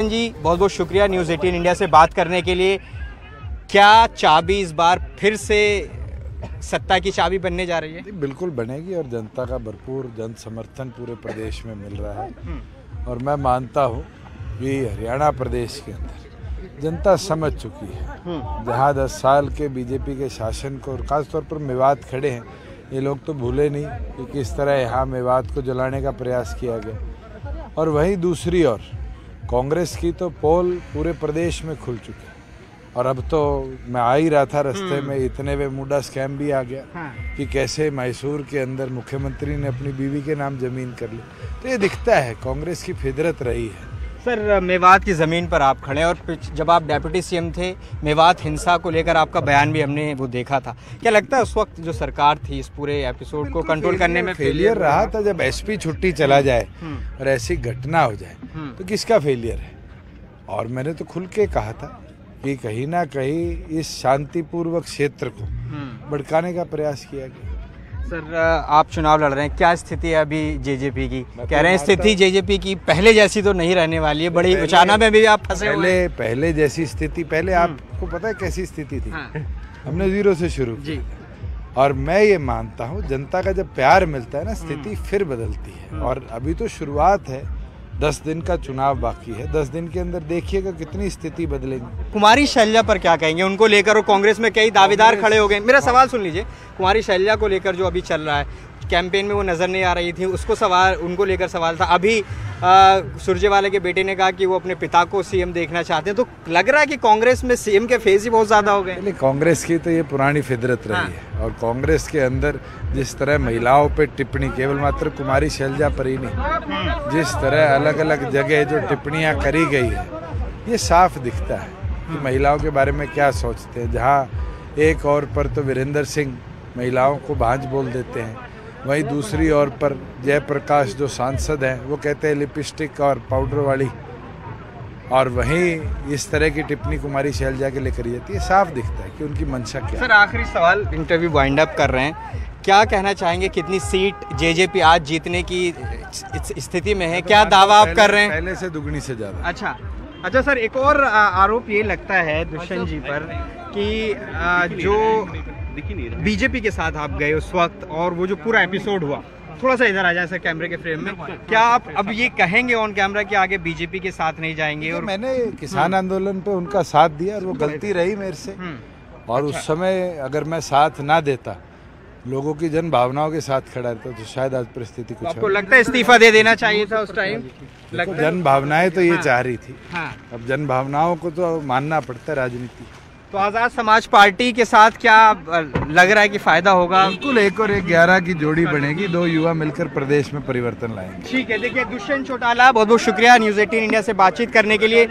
जी बहुत बहुत शुक्रिया न्यूज़ 18 इंडिया से बात करने के लिए। क्या चाबी इस बार फिर से सत्ता की चाबी बनने जा रही है? बिल्कुल बनेगी और जनता का भरपूर जन समर्थन पूरे प्रदेश में मिल रहा है और मैं मानता हूँ कि हरियाणा प्रदेश के अंदर जनता समझ चुकी है। जहाँ 10 साल के बीजेपी के शासन को और खासतौर पर मेवात खड़े हैं, ये लोग तो भूले नहीं कि किस तरह यहाँ मेवात को जलाने का प्रयास किया गया। और वहीं दूसरी ओर कांग्रेस की तो पोल पूरे प्रदेश में खुल चुकी है और अब तो मैं आ ही रहा था रास्ते में, इतने वे मुड्डा स्कैम भी आ गया कि कैसे मैसूर के अंदर मुख्यमंत्री ने अपनी बीवी के नाम जमीन कर ली। तो ये दिखता है कांग्रेस की फितरत रही है। सर, मेवात की ज़मीन पर आप खड़े और जब आप डेप्यूटी सीएम थे, मेवात हिंसा को लेकर आपका बयान भी हमने वो देखा था। क्या लगता है उस वक्त जो सरकार थी इस पूरे एपिसोड को कंट्रोल करने में फेलियर रहा था? जब एसपी छुट्टी चला जाए और ऐसी घटना हो जाए तो किसका फेलियर है? और मैंने तो खुल के कहा था कि कहीं ना कहीं इस शांतिपूर्वक क्षेत्र को भड़काने का प्रयास किया गया। सर, आप चुनाव लड़ रहे हैं, क्या स्थिति है अभी जेजेपी की? कह रहे हैं स्थिति जेजेपी की पहले जैसी तो नहीं रहने वाली है, बड़ी उचाना में भी आप फंसे हुए हैं। पहले जैसी स्थिति, पहले आपको पता है कैसी स्थिति थी? हमने 0 से शुरू किया और मैं ये मानता हूँ जनता का जब प्यार मिलता है ना, स्थिति फिर बदलती है। और अभी तो शुरुआत है, 10 दिन का चुनाव बाकी है। 10 दिन के अंदर देखिएगा कितनी स्थिति बदलेगी। कुमारी शैलजा पर क्या कहेंगे? उनको लेकर और कांग्रेस में कई दावेदार खड़े हो गए। मेरा सवाल सुन लीजिए, कुमारी शैलजा को लेकर जो अभी चल रहा है, कैंपेन में वो नजर नहीं आ रही थी, उसको सवाल, उनको लेकर सवाल था। अभी सुरजेवाला के बेटे ने कहा कि वो अपने पिता को सीएम देखना चाहते हैं। तो लग रहा है कि कांग्रेस में सीएम के फेज ही बहुत ज्यादा हो गए। कांग्रेस की तो ये पुरानी फितरत रही है और कांग्रेस के अंदर जिस तरह महिलाओं पे टिप्पणी, केवल मात्र कुमारी शैलजा पर ही नहीं, जिस तरह अलग अलग जगह जो टिप्पणियां करी गई है, ये साफ दिखता है कि महिलाओं के बारे में क्या सोचते हैं। जहाँ एक और पर तो वीरेंद्र सिंह महिलाओं को भांज बोल देते हैं, वहीं दूसरी ओर पर जयप्रकाश जो सांसद हैं वो कहते हैं लिपस्टिक और पाउडर वाली, और वहीं इस तरह की टिप्पणी कुमारी शैलजा के लिए करी जाती है। साफ दिखता है कि उनकी मंशा क्या है। सर, आखिरी सवाल, इंटरव्यू वाइंड अप कर रहे हैं, क्या कहना चाहेंगे? कितनी सीट जेजेपी आज जीतने की स्थिति में है? क्या दावा आप कर रहे हैं? पहले से दुगनी से ज्यादा। अच्छा सर, एक और आरोप ये लगता है दुष्यंत जी पर कि जो बीजेपी के साथ आप गए उस वक्त और वो जो पूरा एपिसोड हुआ, थोड़ा सा इधर आ जाए सर कैमरे के फ्रेम में, क्या आप अब ये कहेंगे ऑन कैमरा कि आगे बीजेपी के साथ नहीं जाएंगे? और मैंने किसान आंदोलन पे उनका साथ दिया और वो गलती रही मेरे से। और उस समय अगर मैं साथ ना देता, लोगों की जन भावनाओं के साथ खड़ा रहता, तो शायद आज परिस्थिति कुछ। आपको लगता है इस्तीफा दे देना चाहिए था उस टाइम? जन भावनाएं तो ये चाह रही थी। अब जन भावनाओं को तो मानना पड़ता है राजनीति। तो आजाद समाज पार्टी के साथ क्या लग रहा है कि फायदा होगा? बिल्कुल, 1 और 1 11 की जोड़ी बनेगी। 2 युवा मिलकर प्रदेश में परिवर्तन लाएंगे। ठीक है, देखिए दुष्यंत चौटाला, बहुत बहुत शुक्रिया न्यूज़ 18 इंडिया से बातचीत करने के लिए।